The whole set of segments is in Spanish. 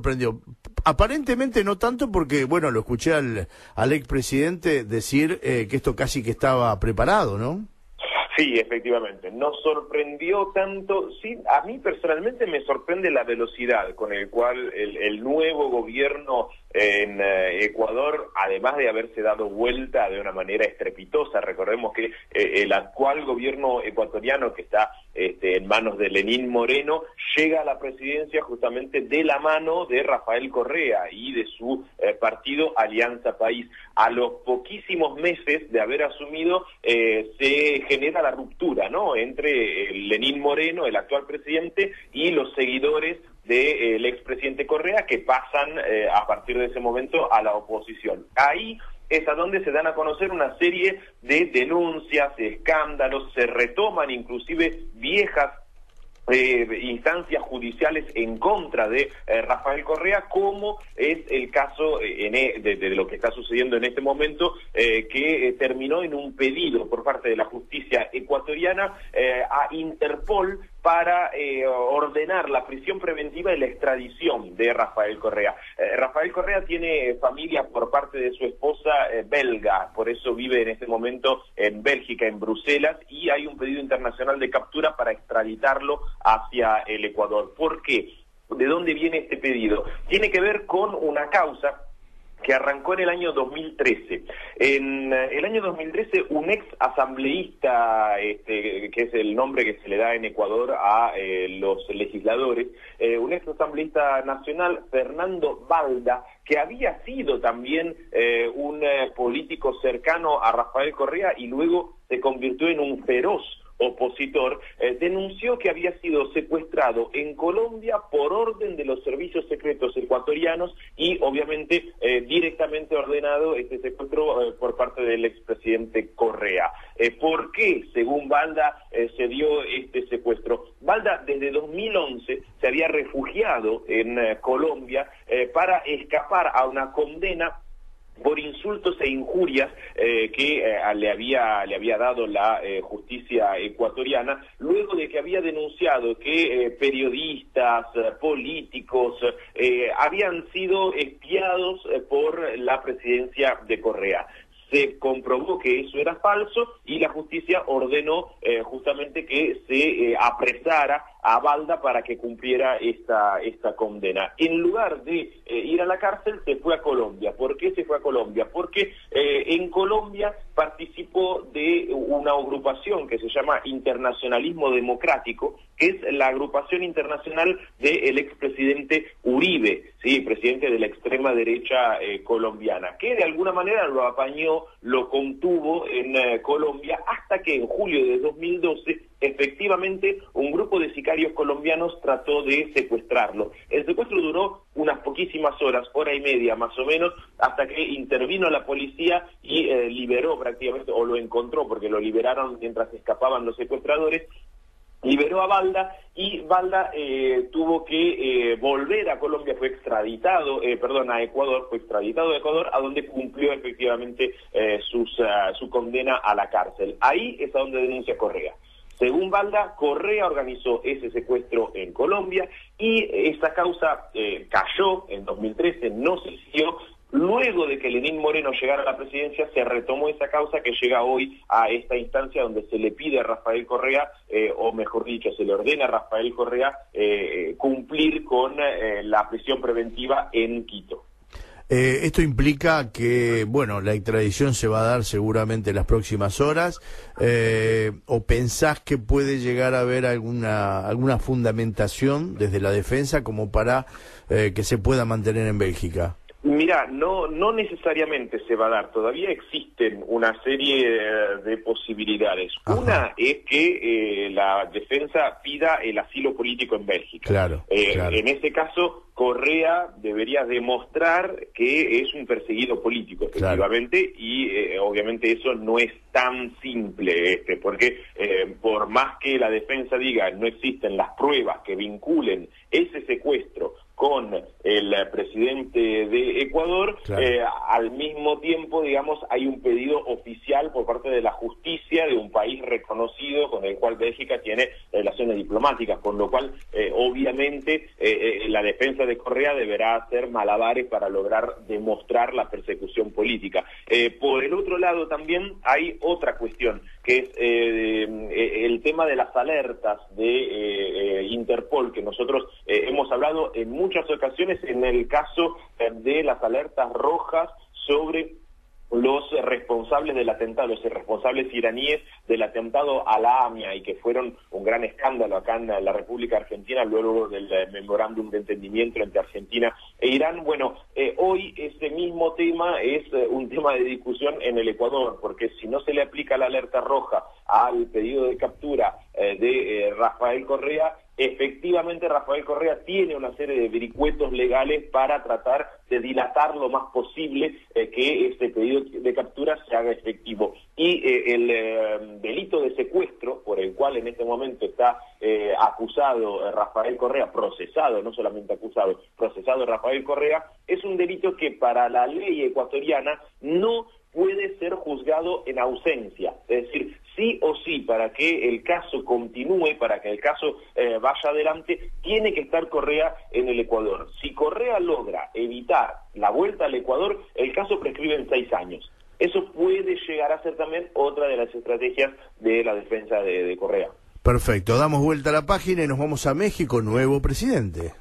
sorprendió? Aparentemente no tanto porque, bueno, lo escuché al expresidente decir que esto casi que estaba preparado, ¿no? Sí, efectivamente, nos sorprendió tanto, sí, a mí personalmente me sorprende la velocidad con el cual el nuevo gobierno en Ecuador, además de haberse dado vuelta de una manera estrepitosa, recordemos que el actual gobierno ecuatoriano que está en manos de Lenín Moreno, llega a la presidencia justamente de la mano de Rafael Correa y de su partido Alianza País. A los poquísimos meses de haber asumido, se genera la ruptura, ¿no?, entre Lenín Moreno, el actual presidente, y los seguidores del expresidente Correa, que pasan a partir de ese momento a la oposición. Ahí es a donde se dan a conocer una serie de denuncias, escándalos, se retoman inclusive viejas instancias judiciales en contra de Rafael Correa, como es el caso de lo que está sucediendo en este momento, que terminó en un pedido por parte de la justicia ecuatoriana a Interpol para ordenar la prisión preventiva y la extradición de Rafael Correa. Rafael Correa tiene familia por parte de su esposa belga, por eso vive en este momento en Bélgica, en Bruselas, y hay un pedido internacional de captura para extraditarlo hacia el Ecuador. ¿Por qué? ¿De dónde viene este pedido? Tiene que ver con una causa que arrancó en el año 2013. En el año 2013, un ex asambleísta, que es el nombre que se le da en Ecuador a los legisladores, un ex asambleísta nacional, Fernando Balda, que había sido también un político cercano a Rafael Correa y luego se convirtió en un feroz opositor, denunció que había sido secuestrado en Colombia por orden de los servicios secretos ecuatorianos y obviamente directamente ordenado este secuestro por parte del expresidente Correa. ¿Por qué, según Balda, se dio este secuestro? Balda desde 2011 se había refugiado en Colombia para escapar a una condena por insultos e injurias que le había dado la justicia ecuatoriana, luego de que había denunciado que periodistas, políticos, habían sido espiados por la presidencia de Correa. Se comprobó que eso era falso y la justicia ordenó justamente que se apresara a Balda para que cumpliera esta condena. En lugar de ir a la cárcel, se fue a Colombia. ¿Por qué se fue a Colombia? Porque en Colombia participó de una agrupación que se llama Internacionalismo Democrático, que es la agrupación internacional del expresidente Uribe, ¿sí?, presidente de la extrema derecha colombiana, que de alguna manera lo apañó, lo contuvo en Colombia, hasta que en julio de 2012 efectivamente un grupo de sicarios colombianos trató de secuestrarlo. El secuestro duró unas poquísimas horas, hora y media más o menos, hasta que intervino la policía y liberó prácticamente, o lo encontró porque lo liberaron mientras escapaban los secuestradores. Liberó a Balda y Balda tuvo que volver a Colombia, fue extraditado, a Ecuador, fue extraditado a Ecuador, a donde cumplió efectivamente su condena a la cárcel. Ahí es a donde denuncia Correa. Según Balda, Correa organizó ese secuestro en Colombia y esa causa cayó en 2013, no se siguió. Luego de que Lenín Moreno llegara a la presidencia, se retomó esa causa que llega hoy a esta instancia donde se le pide a Rafael Correa, o mejor dicho, se le ordena a Rafael Correa cumplir con la prisión preventiva en Quito. Esto implica que, bueno, la extradición se va a dar seguramente en las próximas horas, ¿o pensás que puede llegar a haber alguna fundamentación desde la defensa como para que se pueda mantener en Bélgica? Mira, no necesariamente se va a dar, todavía existen una serie de posibilidades. Ajá. Una es que la defensa pida el asilo político en Bélgica. Claro. En ese caso, Correa debería demostrar que es un perseguido político, efectivamente, claro. Y obviamente eso no es tan simple, porque por más que la defensa diga no existen las pruebas que vinculen ese secuestro con el presidente de Ecuador. Claro. Al mismo tiempo, digamos, hay un pedido oficial por parte de la justicia de un país reconocido con el cual Bélgica tiene relaciones diplomáticas, con lo cual, obviamente, la defensa de Correa deberá hacer malabares para lograr demostrar la persecución política. Por el otro lado, también hay otra cuestión, que es el tema de las alertas de Interpol, que nosotros hemos hablado en muchas ocasiones en el caso de las alertas rojas sobre los responsables del atentado, los responsables iraníes del atentado a la AMIA, y que fueron un gran escándalo acá en la República Argentina luego del memorándum de entendimiento entre Argentina e Irán. Bueno, hoy ese mismo tema es un tema de discusión en el Ecuador, porque si no se le aplica la alerta roja al pedido de captura de Rafael Correa, efectivamente Rafael Correa tiene una serie de vericuetos legales para tratar de dilatar lo más posible que este pedido de captura se haga efectivo. Y el delito de secuestro, por el cual en este momento está acusado Rafael Correa, procesado, no solamente acusado, procesado Rafael Correa, es un delito que para la ley ecuatoriana no puede ser juzgado en ausencia, es decir, sí o sí, para que el caso continúe, para que el caso vaya adelante, tiene que estar Correa en el Ecuador. Si Correa logra evitar la vuelta al Ecuador, el caso prescribe en 6 años. Eso puede llegar a ser también otra de las estrategias de la defensa de Correa. Perfecto, damos vuelta a la página y nos vamos a México, nuevo presidente.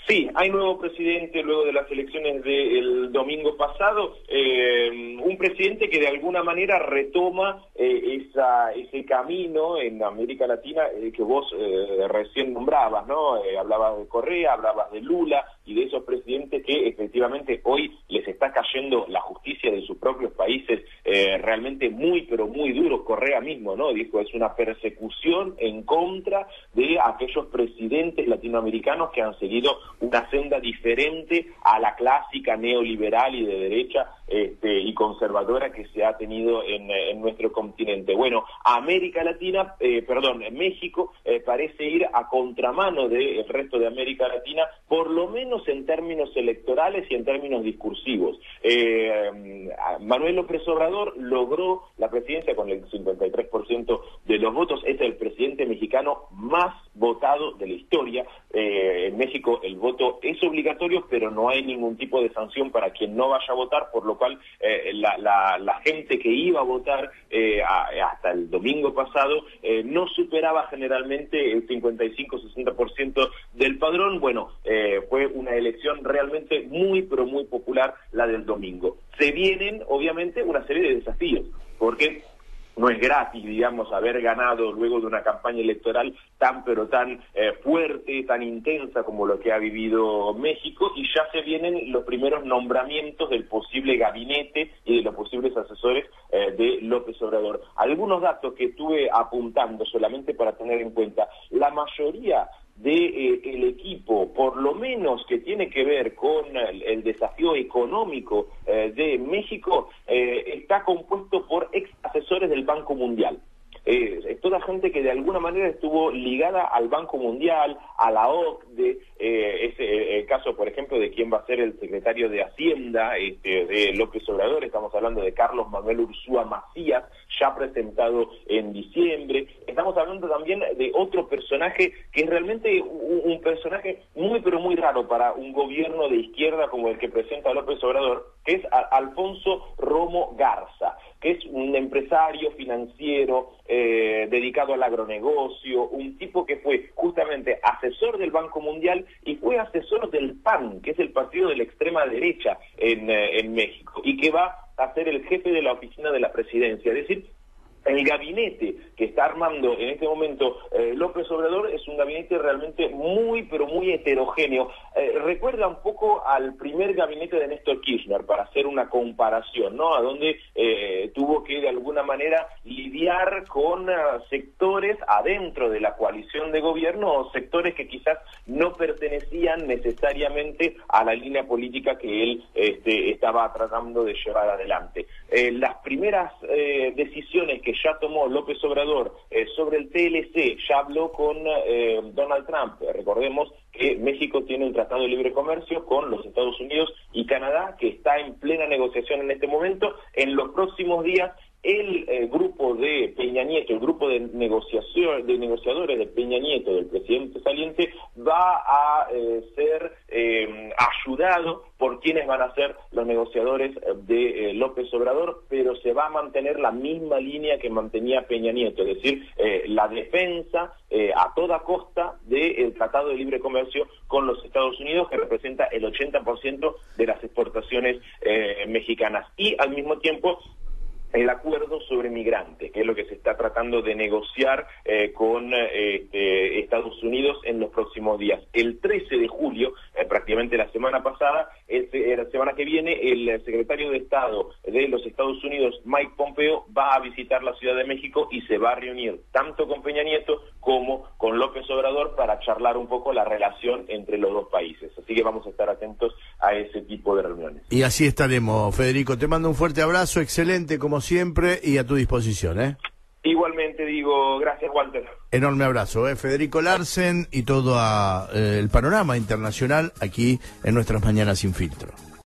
Sí, hay nuevo presidente luego de las elecciones del domingo pasado, un presidente que de alguna manera retoma ese camino en América Latina que vos recién nombrabas, ¿no? Hablabas de Correa, hablabas de Lula y de esos presidentes que efectivamente hoy les está cayendo la justicia de sus propios países realmente muy, pero muy duro. Correa mismo, ¿no? Dijo, es una persecución en contra de aquellos presidentes latinoamericanos que han seguido una senda diferente a la clásica neoliberal y de derecha y conservadora que se ha tenido en nuestro continente. Bueno, América Latina, México parece ir a contramano del resto de América Latina, por lo menos en términos electorales y en términos discursivos. Manuel López Obrador logró la presidencia con el 53% de los votos, es el presidente mexicano más votado de la historia. En México el voto es obligatorio, pero no hay ningún tipo de sanción para quien no vaya a votar, por lo cual la gente que iba a votar hasta el domingo pasado no superaba generalmente el 55-60% del padrón. Bueno, fue una elección realmente muy, pero muy popular la del domingo. Se vienen, obviamente, una serie de desafíos, porque no es gratis, digamos, haber ganado luego de una campaña electoral tan pero tan fuerte, tan intensa como lo que ha vivido México, y ya se vienen los primeros nombramientos del posible gabinete y de los posibles asesores de López Obrador. Algunos datos que estuve apuntando solamente para tener en cuenta: la mayoría el equipo, por lo menos que tiene que ver con el desafío económico de México, está compuesto por ex asesores del Banco Mundial. Es toda gente que de alguna manera estuvo ligada al Banco Mundial, a la OCDE. El caso, por ejemplo, de quién va a ser el secretario de Hacienda de López Obrador. Estamos hablando de Carlos Manuel Ursúa Macías, ya presentado en diciembre. Estamos hablando también de otro personaje que es realmente un personaje muy pero muy raro para un gobierno de izquierda como el que presenta López Obrador, que es Alfonso Romo Garza, que es un empresario financiero dedicado al agronegocio, un tipo que fue justamente asesor del Banco Mundial y fue asesor del PAN, que es el partido de la extrema derecha en México, y que va a ser el jefe de la oficina de la presidencia. Es decir, el gabinete que está armando en este momento López Obrador es un gabinete realmente muy, pero muy heterogéneo. Recuerda un poco al primer gabinete de Néstor Kirchner, para hacer una comparación, ¿no? A donde tuvo que de alguna manera lidiar con sectores adentro de la coalición de gobierno, o sectores que quizás no pertenecían necesariamente a la línea política que él estaba tratando de llevar adelante. Las primeras decisiones que ya tomó López Obrador Obrador sobre el TLC ya habló con Donald Trump. Recordemos que México tiene un tratado de libre comercio con los Estados Unidos y Canadá, que está en plena negociación en este momento. En los próximos días, el grupo de Peña Nieto, el grupo de negociadores de Peña Nieto, del presidente saliente, va a ser ayudado por quienes van a ser los negociadores de López Obrador, pero se va a mantener la misma línea que mantenía Peña Nieto, es decir, la defensa a toda costa del Tratado de Libre Comercio con los Estados Unidos, que representa el 80% de las exportaciones mexicanas, y al mismo tiempo el acuerdo sobre migrantes, que es lo que se está tratando de negociar con Estados Unidos en los próximos días. El 13 de julio, prácticamente la semana pasada, la semana que viene, el secretario de Estado de los Estados Unidos, Mike Pompeo, va a visitar la Ciudad de México y se va a reunir tanto con Peña Nieto como con López Obrador para charlar un poco la relación entre los dos países. Así que vamos a estar atentos a ese tipo de reuniones. Y así estaremos, Federico. Te mando un fuerte abrazo, excelente como siempre, y a tu disposición, ¿eh? Igualmente digo, gracias, Walter. Enorme abrazo, Federico Larsen, y todo el panorama internacional aquí en Nuestras Mañanas Sin Filtro.